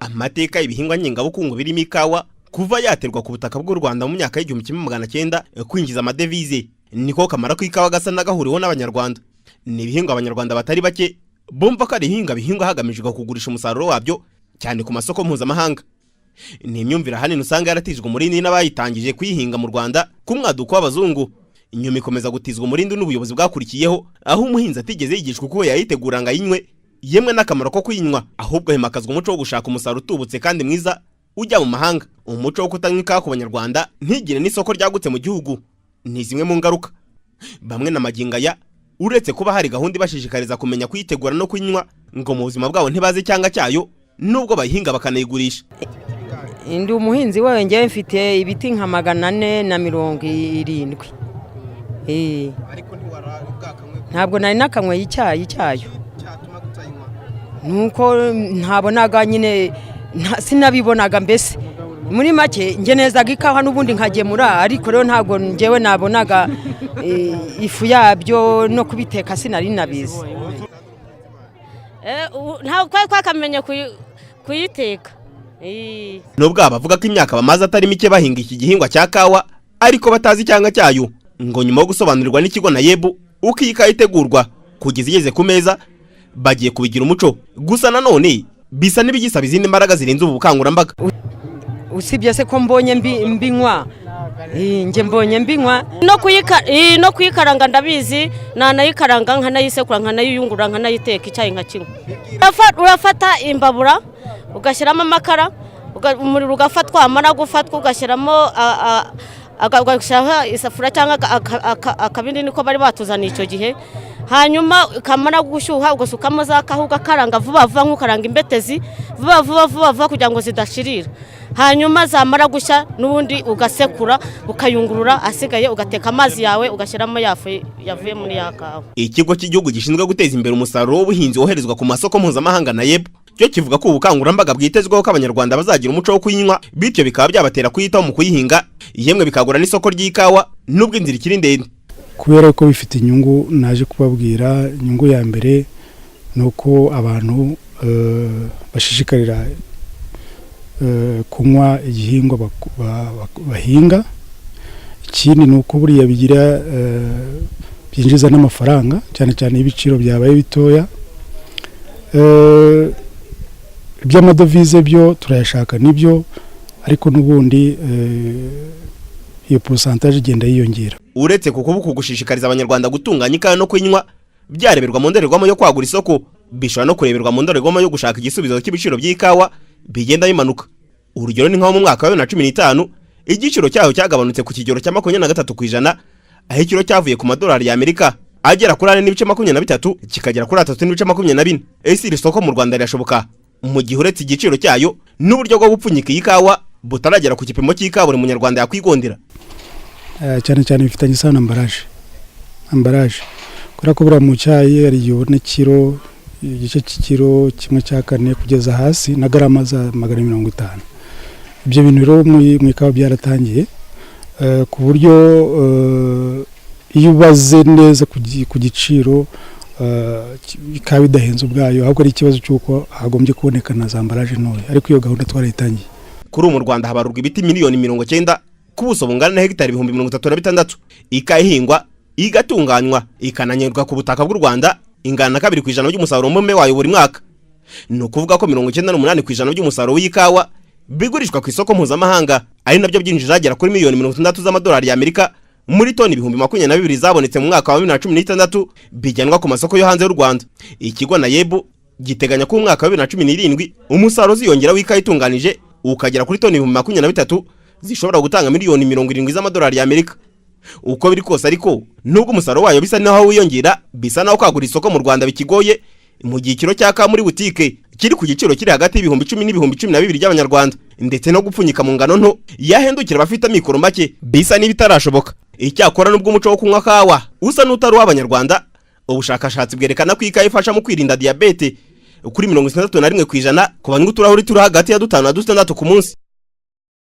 Amateka y'ibihingwa ngengabukungu birimo ikawa kuva yaterwa ku butaka bw'u Rwanda mu myaka y'1900 kwinjiza amadevize niko kamara ku ikawa gasa n'agahuriweho n'abanyarwanda. Ni ibihingwa abanyarwanda batari bake bumva ko ari bihingwa hagamijwe kugurisha umusaruro wabyo cyane ku masoko mpuzamahanga. Ni imyumvire hanini usanga yaratijwe umurindi n'abayitangije kuyihinga mu Rwanda ku mwaduko w'abazungu. Inyuma ikomeza gutizwa umurindi n'ubuyobozi bwakurikiyeho, aho umuhinzi atigeze yigishwa uko yayitegura ngo ayinywe yemwe n'akamaro ko kuyinywa, ahubwo himakazwa umuco wo gushaka umusaruro utubutse kandi mwiza ujya mu mahanga. Umuco wo kutanywa ikawa ku banyarwanda ntigire n'isoko ryagutse mu gihugu ni zimwe mu ngaruka. Bamwe na magingaya uretse kuba hari gahunda ibashishikariza kumenya kuyitegura no kuyinywa ngo mu buzima bwabo ntibaze cyanga cyayo nubwo bayihinga bakanayigurisha. Ndi umuhinzi wewe ngiye mfite ibiti nka 470. Ariko ntiwarabwakamwe ntabwo nari nakanywe icyayi cyayo nuko ntabonaga nyine sinabibonaga mbese muri make nge nezaga ikawa n'ubundi nkagemura, ariko rero ntabwo ngewe nabonaga ifu yabyo no kubiteka sinari nabizi. Ntabwo twakamenye kuyiteka. Nubwo abavuga ko imyaka bamaze atari mike bahinga iki gihingwa cya kawa ariko batazi cyanga cyayo, ngo nyuma yo gusobanurirwa n'ikigo na YEB uko iyi kawa itegurwa kugeza igeze ku meza bagiye kubigira umuco. Gusa nanone bisa n'ibigisaba izindi mbaraga zirenze ubu bukangurambaga. Usibye se ko mbonye mbinywa nge mbonye mbinywa no kuyikaranga ndabizi, nanayikaranga nkanayisekura nkanayiyungurura nkanayiteka icyayi nka kimwe. Urafata imbabura ugashyiramo amakara, umuriro ugafatwa, amara gufatwa ugashyiramo agashyiraho isafuriya cyangwa akabindi niko bari batuzaniye icyo gihe. Hanyuma kamara gushyuha ugasukamo za kahu ugakaranga vuba vuba nk'ukaranga imbetezi vuba kugira ngo zidashirira. Hanyuma zamara gushya n'ubundi ugasekura ukayungurura, asigaye ugateka amazi yawe ugashyiramo yavuye muri ya kawa. Ikigo cy'igihugu gishinzwe guteza imbere umusaruro w'ubuhinzi woherezwa ku masoko mpuzamahanga na YEB cyo kivuga ko ubukangurambaga bwitezweho ko abanyarwanda bazagira umuco wo kuyinywa, bityo bikaba byabatera kuyitaho mu kuyihinga, yemwe bikagura n'isoko ry'ikawa nubwo inzira ikiri ndende. Kubera ko bifite inyungu naje kubabwira. Inyungu ya mbere nuko abantu bashishikarira kunywa igihingwa bahinga. Ikindi nuko buriya bigira byinjiza n'amafaranga cyane cyane ibiciro byabaye bitoya. Iby'amadovize byo turayashaka nibyo, ariko n'ubundi iyo pourcentage igenda yiyongera. Uretse kuko gushishikariza abanyarwanda gutunganya ikawa no kuyinywa byareberwa mu ndorerwamo yo kwagura isoko, bishobora no kureberwa mu ndorerwamo yo gushaka igisubizo cy'ibiciro by'ikawa bigenda bimanuka. Urugero ni nko mu mwaka wa 2015 igiciro cyayo cyagabanutse ku kigero cya 23%, aho ikiro cyavuye ku madolari ya Amerika agera kuri 4.23 kikagera kuri 3.24. Ese iri soko mu Rwanda rirashoboka mu gihe uretse igiciro cyayo n'uburyo bwo gupfunyika ikawa butaragera ku kipimo cy'ikawa buri munyarwanda yakwigondera? Cyane cyane bifitanye isano ambaraje kora ko bura mu cyayi ari yone kiro igice cy'ikiro kimwe cya 4 kugeza hasi na garama za 150. Ibyo bintu rero mu ikawa byaratangiye ku buryo iyo ubaze neza ku giciro ikawa idahenze ubwayo, ahubwo ari ikibazo cy'uko hagombye kuboneka na za ambaraje ntoya, ariko iyo gahunda twarayitangiye. Kuri mu Rwanda habarurwa ibiti miliyoni 90 ku buso bungana na hegitari 36,000. Ikahingwa igatunganywa ikananyerwa ku butaka bw'u Rwanda ingana 2% by'umusaruro mbumbe wayo buri mwaka. No kuvuga ko 98% by'umusaruro w'ikawa bigurishwa ku isoko mpuzamahanga, ari nabyo byinjije agera kuri miliyoni 60 z'amadolari ya Amerika muri toni 22,000 zabonetse mu mwaka wa 2016 bijyanwa ku masoko yo hanze y'u Rwanda. Ikigo na YEB giteganya ko mu mwaka wa 2017 umusaruro ziyongera w'ikawa itunganije ukagera kuri toni 23,000 zishobora gutanga miliyoni 70 z'amadolari ya Amerika. Uko biri kose ariko nubwo umusaruro wayo bisa naho wiyongera, bisa naho kwagura isoko mu Rwanda bikigoye, mu gihe ikiro cy'akawa muri butike kiri ku giciro kiri hagati y'ibihumbi 10 n'ibihumbi 12 by'abanyarwanda, ndetse no gupfunyika mu ngano nto yahendukira abafite amikoro make bisa n'ibitarashoboka. Icyakora nubwo umuco wo kunywa kawa usa n'utari w'abanyarwanda, ubushakashatsi bwerekana ko ikawa ifasha mu kwirinda diabete kuri 61% ku banywa uturahuri turi hagati ya 5 na 6 ku munsi.